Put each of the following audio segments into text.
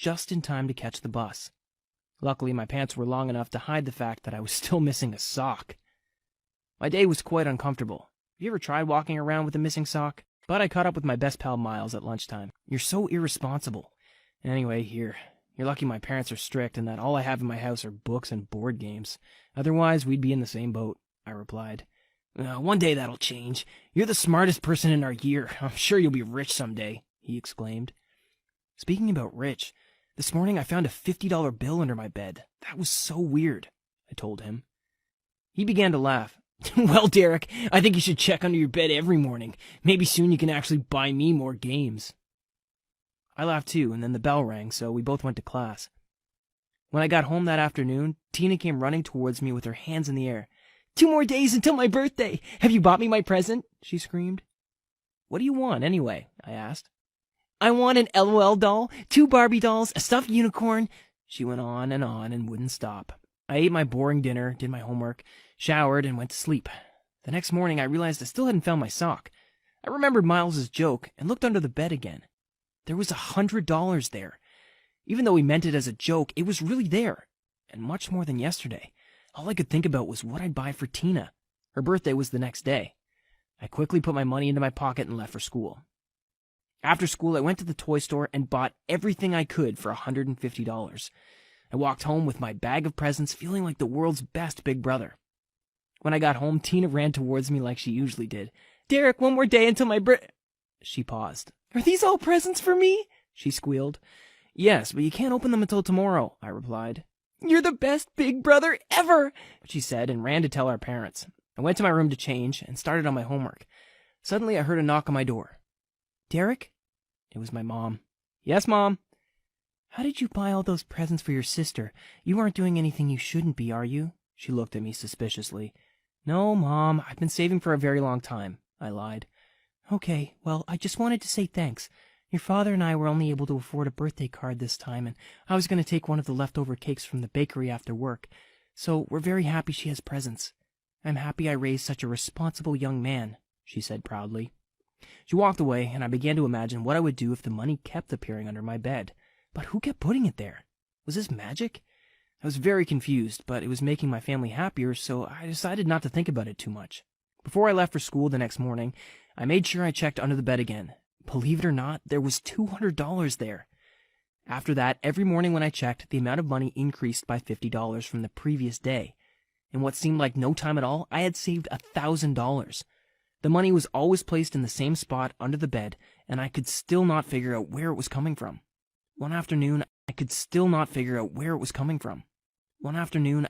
just in time to catch the bus. Luckily, my pants were long enough to hide the fact that I was still missing a sock. My day was quite uncomfortable. Have you ever tried walking around with a missing sock? But I caught up with my best pal Miles at lunchtime. "You're so irresponsible. Anyway, you're lucky my parents are strict and that all I have in my house are books and board games. Otherwise, we'd be in the same boat," I replied. "One day that'll change. You're the smartest person in our year. I'm sure you'll be rich someday," he exclaimed. Speaking about rich, this morning I found a $50 bill under my bed. That was so weird, I told him. He began to laugh. "Well, Derek, I think you should check under your bed every morning. Maybe soon you can actually buy me more games." I laughed too, and then the bell rang, so we both went to class. When I got home that afternoon, Tina came running towards me with her hands in the air. "2 more days until my birthday! Have you bought me my present?" she screamed. "What do you want, anyway?" I asked. "I want an LOL doll, 2 Barbie dolls, a stuffed unicorn." She went on and wouldn't stop. I ate my boring dinner, did my homework, showered, and went to sleep. The next morning, I realized I still hadn't found my sock. I remembered Miles's joke and looked under the bed again. There was $100 there. Even though he meant it as a joke, it was really there, and much more than yesterday. All I could think about was what I'd buy for Tina. Her birthday was the next day. I quickly put my money into my pocket and left for school. After school, I went to the toy store and bought everything I could for $150. I walked home with my bag of presents, feeling like the world's best big brother. When I got home, Tina ran towards me like she usually did. "Derek, 1 more day until my She paused. "Are these all presents for me?" she squealed. "Yes, but you can't open them until tomorrow," I replied. "You're the best big brother ever," she said, and ran to tell our parents. I went to my room to change and started on my homework. Suddenly, I heard a knock on my door. "Derek?" It was my mom. "Yes, Mom?" "How did you buy all those presents for your sister? You aren't doing anything you shouldn't be, are you?" She looked at me suspiciously. "No, Mom, I've been saving for a very long time," I lied. "Okay, well, I just wanted to say thanks. Your father and I were only able to afford a birthday card this time, and I was going to take one of the leftover cakes from the bakery after work. So we're very happy she has presents. I'm happy I raised such a responsible young man," she said proudly. She walked away, and I began to imagine what I would do if the money kept appearing under my bed. But who kept putting it there? Was this magic? I was very confused, but it was making my family happier, so I decided not to think about it too much. Before I left for school the next morning, I made sure I checked under the bed again. Believe it or not, there was $200 there. After that, every morning when I checked, the amount of money increased by $50 from the previous day. In what seemed like no time at all, I had saved $1,000. The money was always placed in the same spot under the bed, and I could still not figure out where it was coming from. One afternoon, I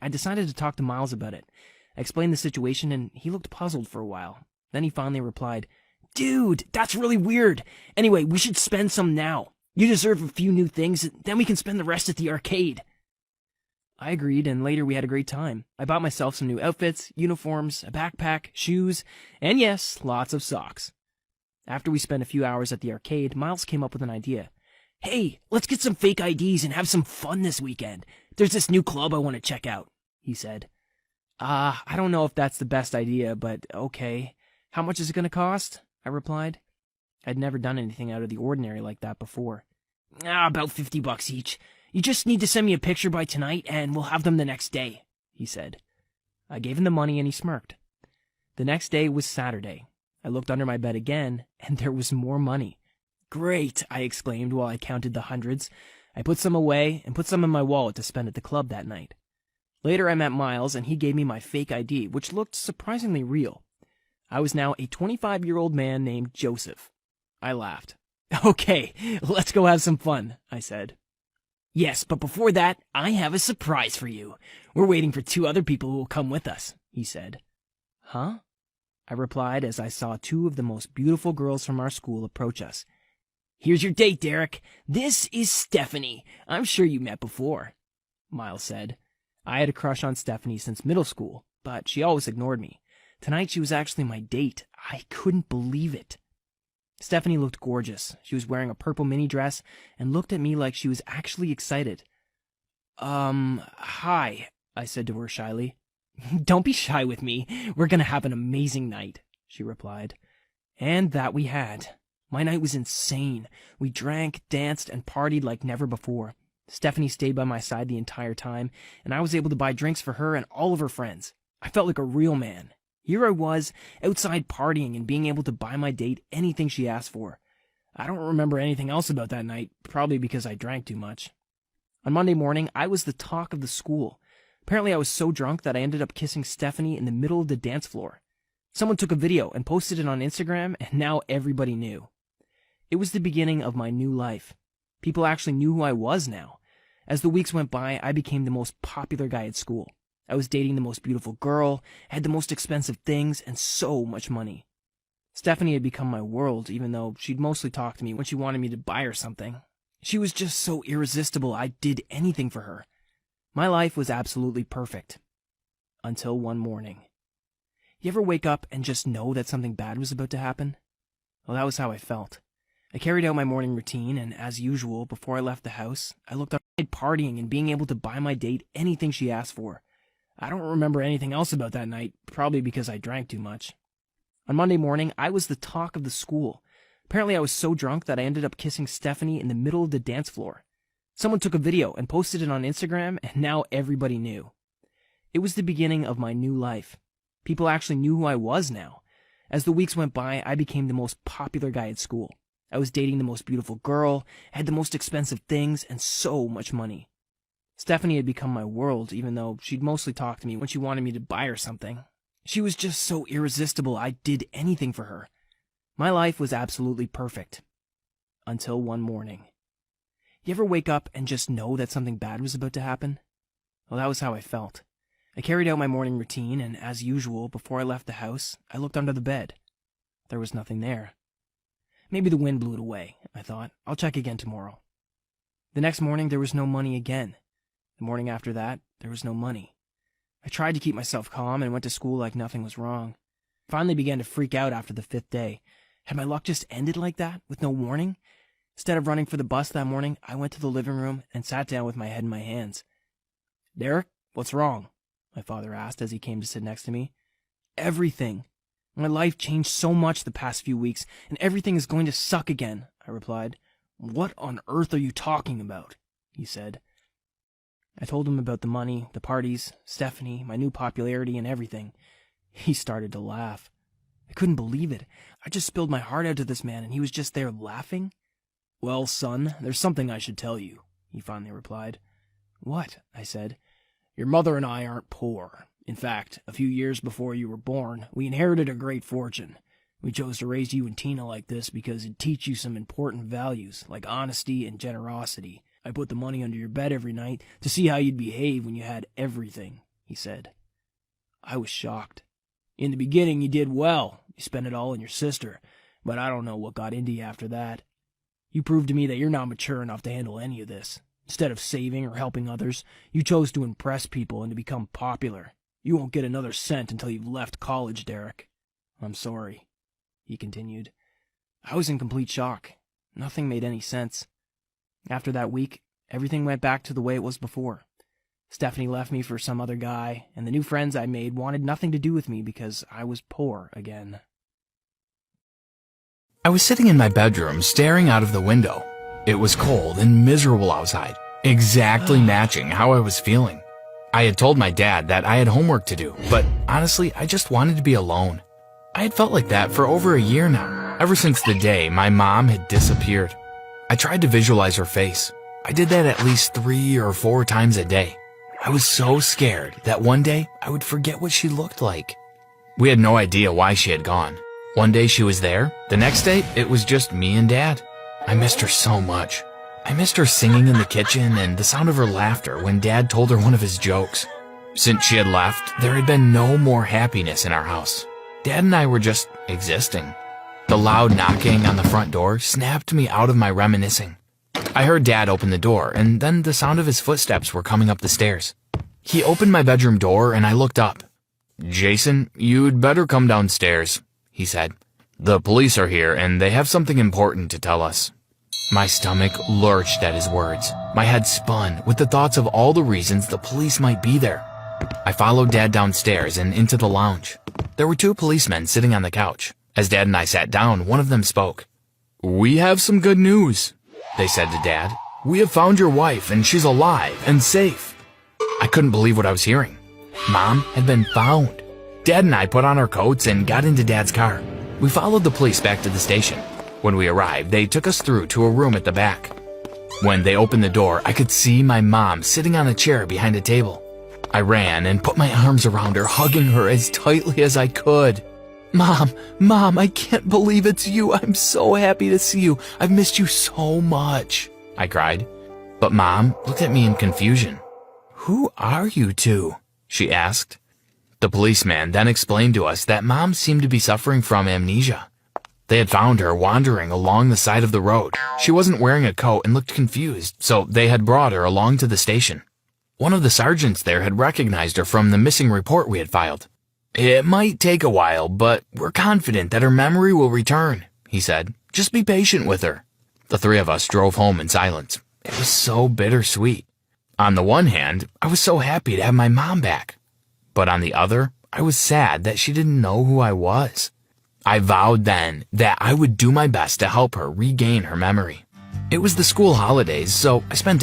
decided to talk to Miles about it. I explained the situation, and he looked puzzled for a while. Then he finally replied, "Dude, that's really weird. Anyway, we should spend some now. You deserve a few new things, then we can spend the rest at the arcade." I agreed, and later we had a great time. I bought myself some new outfits, uniforms, a backpack, shoes, and yes, lots of socks. After we spent a few hours at the arcade, Miles came up with an idea. "Hey, let's get some fake IDs and have some fun this weekend. There's this new club I want to check out," he said. I don't know if that's the best idea, but okay. How much is it going to cost?" I replied. I'd never done anything out of the ordinary like that before. About $50 each. You just need to send me a picture by tonight, and we'll have them the next day," he said. I gave him the money, and he smirked. The next day was Saturday. I looked under my bed again, and there was more money. "Great," I exclaimed while I counted the hundreds. I put some away and put some in my wallet to spend at the club that night. Later I met Miles, and he gave me my fake ID, which looked surprisingly real. I was now a 25-year-old man named Joseph. I laughed. "Okay, let's go have some fun," I said. "Yes, but before that, I have a surprise for you. We're waiting for 2 other people who will come with us," he said. "Huh?" I replied as I saw 2 of the most beautiful girls from our school approach us. "Here's your date, Derek. This is Stephanie. I'm sure you met before," Miles said. I had a crush on Stephanie since middle school, but she always ignored me. Tonight she was actually my date. I couldn't believe it. Stephanie looked gorgeous. She was wearing a purple mini dress and looked at me like she was actually excited. Hi," I said to her shyly. "Don't be shy with me. We're going to have an amazing night," she replied. And that we had. My night was insane. We drank, danced, and partied like never before. Stephanie stayed by my side the entire time, and I was able to buy drinks for her and all of her friends. I felt like a real man. Here I was, outside partying and being able to buy my date anything she asked for. I don't remember anything else about that night, probably because I drank too much. On Monday morning, I was the talk of the school. Apparently I was so drunk that I ended up kissing Stephanie in the middle of the dance floor. Someone took a video and posted it on Instagram, and now everybody knew. It was the beginning of my new life. People actually knew who I was now. As the weeks went by, I became the most popular guy at school. I was dating the most beautiful girl, had the most expensive things, and so much money. Stephanie had become my world, even though she'd mostly talk to me when she wanted me to buy her something. She was just so irresistible, I did anything for her. My life was absolutely perfect. Until one morning. You ever wake up and just know that something bad was about to happen? Well, that was how I felt. I carried out my morning routine, and as usual, before I left the house, I looked up at partying and being able to buy my date anything she asked for. I don't remember anything else about that night, probably because I drank too much. On Monday morning, I was the talk of the school. Apparently I was so drunk that I ended up kissing Stephanie in the middle of the dance floor. Someone took a video and posted it on Instagram, and now everybody knew. It was the beginning of my new life. People actually knew who I was now. As the weeks went by, I became the most popular guy at school. I was dating the most beautiful girl, had the most expensive things, and so much money. Stephanie had become my world, even though she'd mostly talk to me when she wanted me to buy her something. She was just so irresistible, I did anything for her. My life was absolutely perfect. Until one morning. You ever wake up and just know that something bad was about to happen? Well, that was how I felt. I carried out my morning routine, and as usual, before I left the house, I looked under the bed. There was nothing there. Maybe the wind blew it away, I thought. I'll check again tomorrow. The next morning, there was no money again. The morning after that, there was no money. I tried to keep myself calm and went to school like nothing was wrong. I finally began to freak out after the 5th day. Had my luck just ended like that, with no warning? Instead of running for the bus that morning, I went to the living room and sat down with my head in my hands. "Derek, what's wrong?" my father asked as he came to sit next to me. "Everything. My life changed so much the past few weeks, and everything is going to suck again," I replied. "What on earth are you talking about?" he said. I told him about the money, the parties, Stephanie, my new popularity, and everything. He started to laugh. I couldn't believe it. I just spilled my heart out to this man, and he was just there laughing. "Well, son, there's something I should tell you," he finally replied. "What?" I said. "Your mother and I aren't poor. In fact, a few years before you were born, we inherited a great fortune. We chose to raise you and Tina like this because it'd teach you some important values, like honesty and generosity. I put the money under your bed every night to see how you'd behave when you had everything," he said. I was shocked. "In the beginning, you did well. You spent it all on your sister, but I don't know what got into you after that. You proved to me that you're not mature enough to handle any of this. Instead of saving or helping others, you chose to impress people and to become popular. You won't get another cent until you've left college, Derek. I'm sorry," he continued. I was in complete shock. Nothing made any sense. After that week, everything went back to the way it was before. Stephanie left me for some other guy, and the new friends I made wanted nothing to do with me because I was poor again. I was sitting in my bedroom staring out of the window. It was cold and miserable outside, exactly matching how I was feeling. I had told my dad that I had homework to do, but honestly, I just wanted to be alone. I had felt like that for over a year now, ever since the day my mom had disappeared. I tried to visualize her face. I did that at least 3 or 4 times a day. I was so scared that one day I would forget what she looked like. We had no idea why she had gone. One day she was there, the next day it was just me and Dad. I missed her so much. I missed her singing in the kitchen and the sound of her laughter when Dad told her one of his jokes. Since she had left, there had been no more happiness in our house. Dad and I were just existing. The loud knocking on the front door snapped me out of my reminiscing. I heard Dad open the door, and then the sound of his footsteps were coming up the stairs. He opened my bedroom door, and I looked up. "Jason, you'd better come downstairs," he said. "The police are here, and they have something important to tell us." My stomach lurched at his words. My head spun with the thoughts of all the reasons the police might be there. I followed Dad downstairs and into the lounge. There were 2 policemen sitting on the couch. As Dad and I sat down, one of them spoke. "We have some good news," they said to Dad. "We have found your wife, and she's alive and safe." I couldn't believe what I was hearing. Mom had been found. Dad and I put on our coats and got into Dad's car. We followed the police back to the station. When we arrived, they took us through to a room at the back. When they opened the door, I could see my mom sitting on a chair behind a table. I ran and put my arms around her, hugging her as tightly as I could. Mom, I can't believe it's you. I'm so happy to see you. I've missed you so much," I cried. But Mom looked at me in confusion. "Who are you two?" she asked. The policeman then explained to us that Mom seemed to be suffering from amnesia. They had found her wandering along the side of the road. She wasn't wearing a coat and looked confused, so they had brought her along to the station. One of the sergeants there had recognized her from the missing report we had filed. "It might take a while, but we're confident that her memory will return," he said. "Just be patient with her." The three of us drove home in silence. It was so bittersweet. On the one hand, I was so happy to have my mom back. But on the other, I was sad that she didn't know who I was. I vowed then that I would do my best to help her regain her memory. It was the school holidays, so I spent